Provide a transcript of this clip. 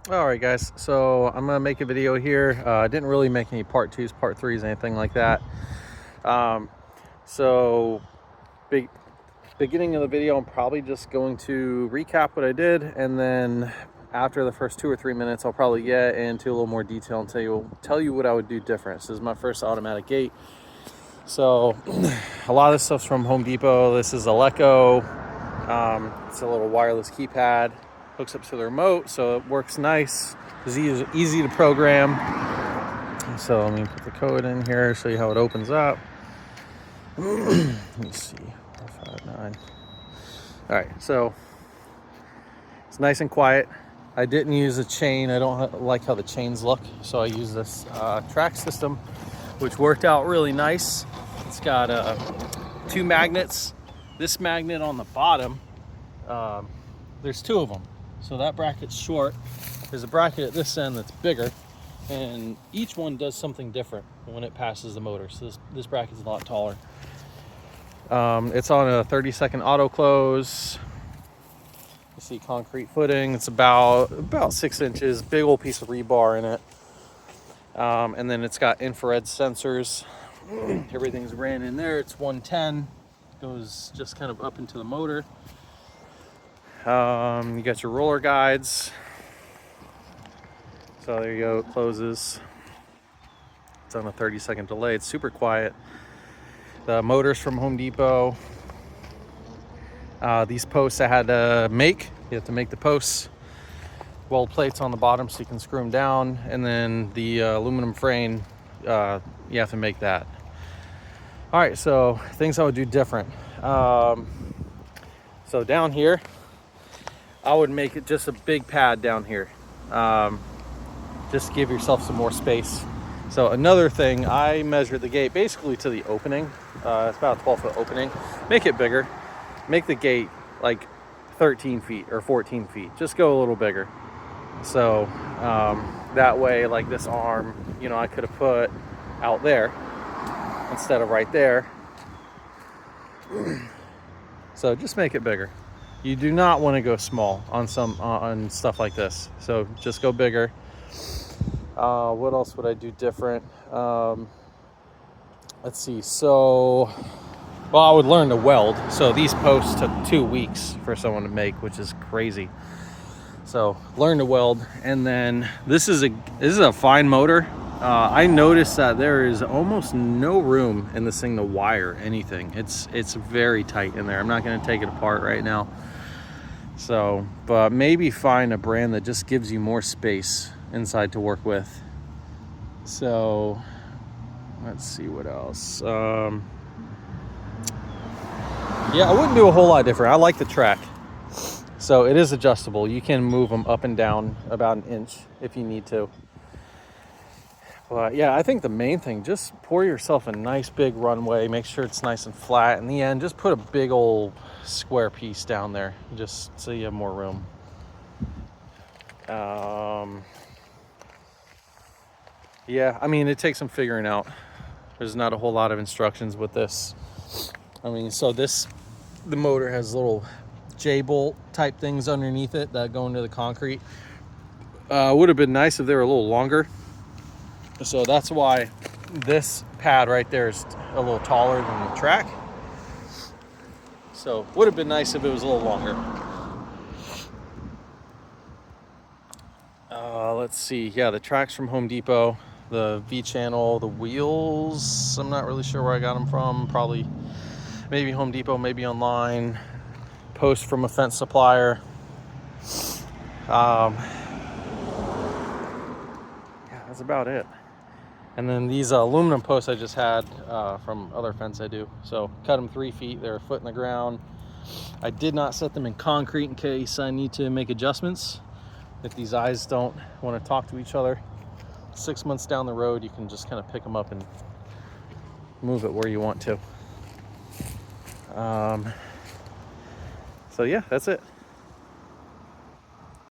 All right, guys, so I'm gonna make a video here. I didn't really make any part twos, part threes, anything like that. um, so beginning of the video, I'm probably just going to recap what I did, and then after the first 2 or 3 minutes, I'll probably get into a little more detail and tell you what I would do different. This is my first automatic gate, so a lot of this stuff's from Home Depot. This is Eleco. It's a little wireless keypad, hooks up to the remote, so it works nice. It's easy to program. So let me put the code in here, show you how it opens up. Let me see, 459. All right, so it's nice and quiet. I didn't use a chain. I don't like how the chains look, so I use this track system, which worked out really nice. It's got 2 magnets. This magnet on the bottom, there's 2 of them, so that bracket's short. There's a bracket at this end that's bigger, and each one does something different when it passes the motor. So this bracket's a lot taller. It's on a 30-second auto close. You see concrete footing. It's about 6 inches, big old piece of rebar in it. And then it's got infrared sensors. Everything's ran in there. It's 110. Goes just kind of up into the motor. You got your roller guides. So there you go, it closes. It's on a 30-second delay. It's super quiet. The motor's from Home Depot. These posts I had to make. You have to make the posts. Weld plates on the bottom so you can screw them down. And then the aluminum frame, you have to make that. All right, so things I would do different. So down here, I would make it just a big pad down here. Just give yourself some more space. So another thing, I measured the gate basically to the opening. It's about a 12-foot opening. Make it bigger. Make the gate like 13 feet or 14 feet. Just go a little bigger. So that way, like this arm, I could have put out there instead of right there. So just make it bigger. You do not want to go small on stuff like this. So just go bigger. What else would I do different? Let's see. So, I would learn to weld. So these posts took 2 weeks for someone to make, which is crazy. So learn to weld, and then this is a fine motor. I noticed that there is almost no room in this thing to wire anything. It's very tight in there. I'm not going to take it apart right now. So, but maybe find a brand that just gives you more space inside to work with. So let's see what else. Yeah, I wouldn't do a whole lot different. I like the track. So it is adjustable. You can move them up and down about 1 inch if you need to. But yeah, I think the main thing, just pour yourself a nice big runway. Make sure it's nice and flat. In the end, just put a big old square piece down there, just so you have more room. Yeah, I mean, it takes some figuring out. There's not a whole lot of instructions with this. I mean, so the motor has little J-bolt type things underneath it that go into the concrete. Would have been nice if they were a little longer. So that's why this pad right there is a little taller than the track. So would have been nice if it was a little longer. Let's see. Yeah, the track's from Home Depot. The V-channel, the wheels, I'm not really sure where I got them from. Probably maybe Home Depot, maybe online. Post from a fence supplier. Yeah, that's about it. And then these aluminum posts I just had from other fence I do. So cut them 3 feet, they're a foot in the ground. I did not set them in concrete in case I need to make adjustments. If these eyes don't want to talk to each other, 6 months down the road, you can just kind of pick them up and move it where you want to. So yeah, that's it.